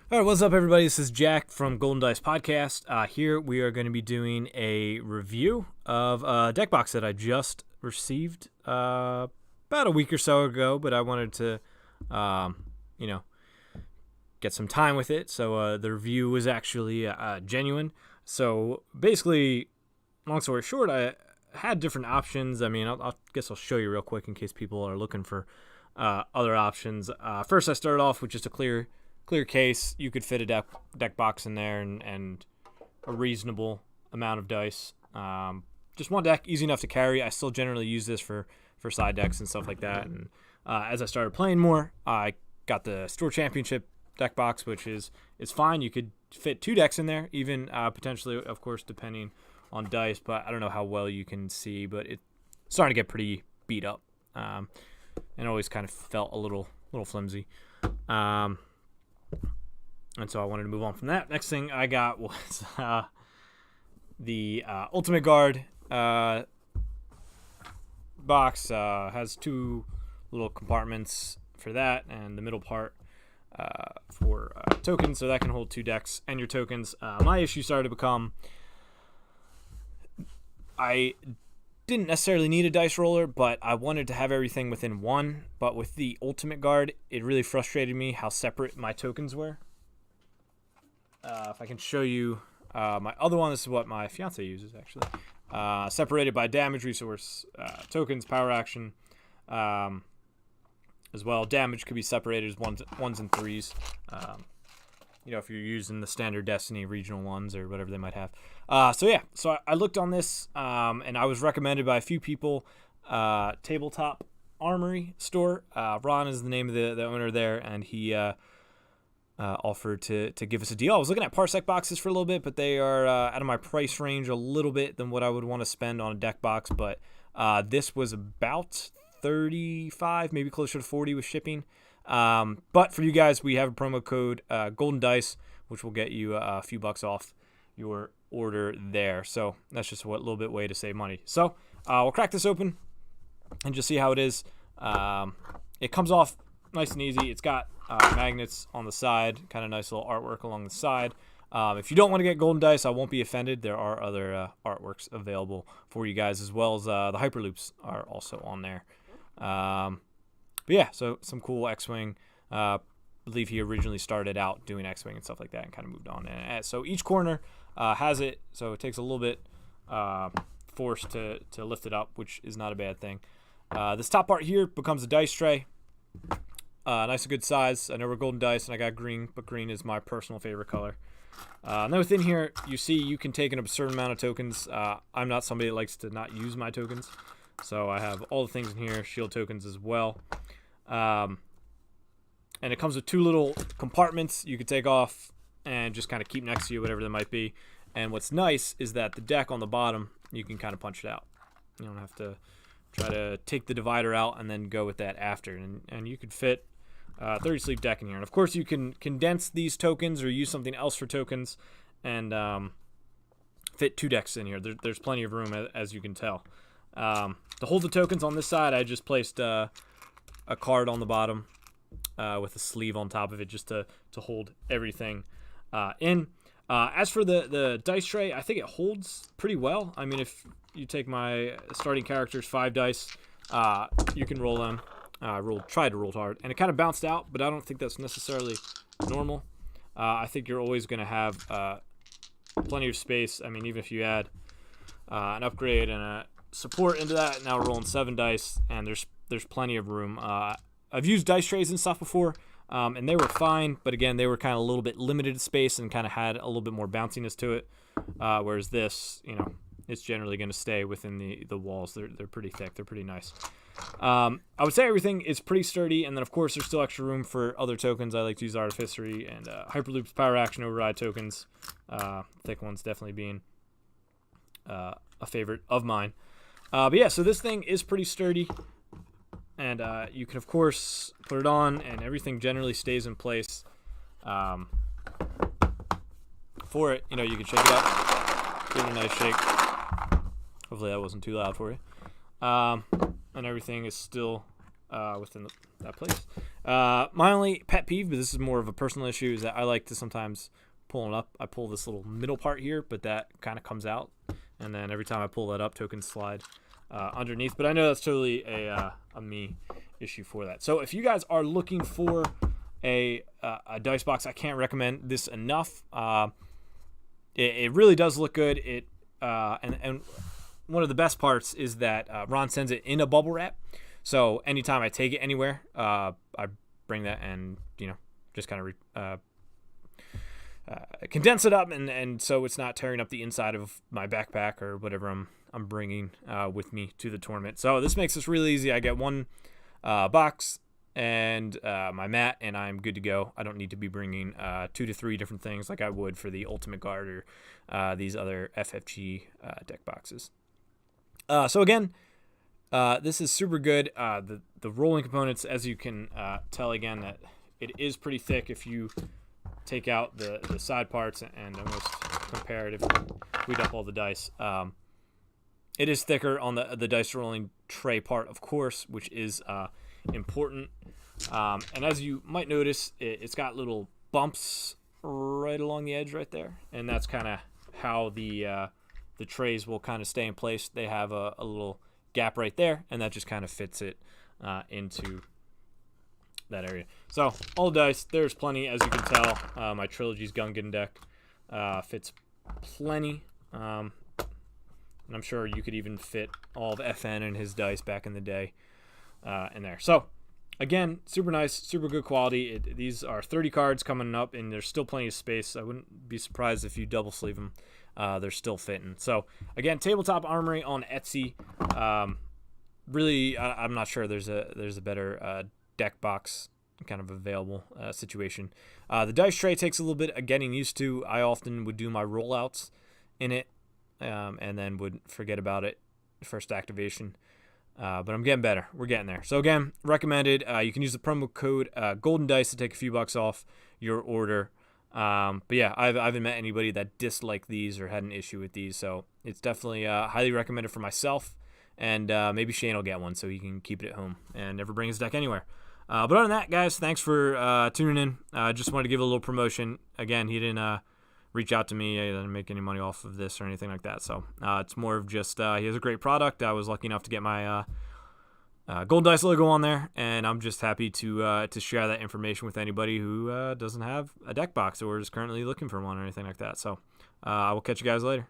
All right, what's up, everybody? This is Jack from Golden Dice Podcast. Here we are going to be doing a review of a deck box that I just received about a week or so ago, but I wanted to, get some time with it. So the review was actually genuine. So basically, long story short, I had different options. I mean, I guess I'll show you real quick in case people are looking for other options. First, I started off with just a clear case. You could fit a deck box in there and a reasonable amount of dice. Just one deck, easy enough to carry. I still generally use this for side decks and stuff like that. And as I started playing more, I got the Store Championship deck box, which is fine. You could fit two decks in there, even potentially, of course, depending on dice. But I don't know how well you can see, but it's starting to get pretty beat up, and always kind of felt a little flimsy. And so I wanted to move on from that. Next thing I got was the Ultimate Guard box. Has two little compartments for that, and the middle part for tokens, so that can hold two decks and your tokens. My issue started to become I didn't necessarily need a dice roller, but I wanted to have everything within one. But with the Ultimate Guard, it really frustrated me how separate my tokens were. If I can show you my other one, this is what my fiance uses, actually. Separated by damage resource, tokens, power action, as well. Damage could be separated as ones and threes. If you're using the standard Destiny regional ones or whatever they might have. So I looked on this, and I was recommended by a few people. Tabletop Armory store. Ron is the name of the owner there, and he offered to give us a deal. I was looking at Parsec boxes for a little bit, but they are out of my price range a little bit than what I would want to spend on a deck box. But this was about $35, maybe closer to $40 with shipping. But for you guys, we have a promo code Golden Dice, which will get you a few bucks off your order there. So that's just a little bit way to save money. So we'll crack this open and just see how it is. It comes off nice and easy. It's got magnets on the side, kind of nice little artwork along the side. If you don't want to get Golden Dice, I won't be offended. There are other artworks available for you guys, as well as the Hyperloops are also on there. But yeah, so some cool X-Wing. I believe he originally started out doing X-Wing and stuff like that and kind of moved on. And so each corner has it, so it takes a little bit force to lift it up, which is not a bad thing. This top part here becomes a dice tray. Nice and good size. I know we're Golden Dice, and I got green, but green is my personal favorite color. And then within here, you see you can take an absurd amount of tokens. I'm not somebody that likes to not use my tokens, so I have all the things in here, shield tokens as well. And it comes with two little compartments you could take off and just kind of keep next to you, whatever they might be. And what's nice is that the deck on the bottom, you can kind of punch it out. You don't have to try to take the divider out and then go with that after. And you could fit 30 sleeve deck in here. And of course, you can condense these tokens or use something else for tokens and fit two decks in here. There's plenty of room, as you can tell. To hold the tokens on this side, I just placed a card on the bottom with a sleeve on top of it just to hold everything in. As for the dice tray, I think it holds pretty well. I mean, if you take my starting characters, 5 dice, you can roll them. Try to roll hard, and it kind of bounced out, but I don't think that's necessarily normal. I think you're always going to have plenty of space. I mean, even if you add an upgrade and a support into that, now we're rolling 7 dice, and there's plenty of room. I've used dice trays and stuff before, and they were fine, but again, they were kind of a little bit limited in space and kind of had a little bit more bounciness to it, whereas this, it's generally going to stay within the walls. They're pretty thick. They're pretty nice. I would say everything is pretty sturdy, and then of course there's still extra room for other tokens. I like to use Artificery and Hyperloops, Power Action, Override tokens. Thick ones definitely being a favorite of mine. But yeah, so this thing is pretty sturdy, and you can of course put it on, and everything generally stays in place. For it, you can shake it up, give it a nice shake. Hopefully that wasn't too loud for you. And everything is still within that place. My only pet peeve, but this is more of a personal issue, is that I like to sometimes pull it up. I pull this little middle part here, but that kind of comes out, and then every time I pull that up, tokens slide underneath. But I know that's totally a me issue for that. So if you guys are looking for a dice box, I can't recommend this enough. It really does look good. And one of the best parts is that Ron sends it in a bubble wrap. So anytime I take it anywhere, I bring that and just kind of condense it up, and so it's not tearing up the inside of my backpack or whatever I'm bringing with me to the tournament. So this makes this really easy. I get one box and my mat, and I'm good to go. I don't need to be bringing 2 to 3 different things like I would for the Ultimate Guard or these other FFG deck boxes. So again, this is super good. The rolling components, as you can tell again, that it is pretty thick if you take out the side parts and almost compare it if we dump all the dice. It is thicker on the dice rolling tray part, of course, which is important. And as you might notice, it's got little bumps right along the edge right there, and that's kind of how the trays will kind of stay in place. They have a little gap right there, and that just kind of fits it into that area. So all dice, there's plenty, as you can tell. My Trilogy's Gungan deck fits plenty. And I'm sure you could even fit all of FN and his dice back in the day in there. So again, super nice, super good quality. These are 30 cards coming up, and there's still plenty of space. I wouldn't be surprised if you double sleeve them. They're still fitting. So again, Tabletop Armory on Etsy. Really, I'm not sure there's a better deck box kind of available situation. The dice tray takes a little bit of getting used to. I often would do my rollouts in it, and then would forget about it first activation. But I'm getting better. We're getting there. So again, recommended. You can use the promo code Golden Dice to take a few bucks off your order. But yeah, I haven't met anybody that disliked these or had an issue with these. So it's definitely highly recommended for myself. And maybe Shane will get one so he can keep it at home and never bring his deck anywhere. But other than that, guys, thanks for tuning in. Just wanted to give a little promotion. Again, he didn't reach out to me. I didn't make any money off of this or anything like that. So it's more of just he has a great product. I was lucky enough to get my Golden Dice logo on there, and I'm just happy to share that information with anybody who doesn't have a deck box or is currently looking for one or anything like that. So I will catch you guys later.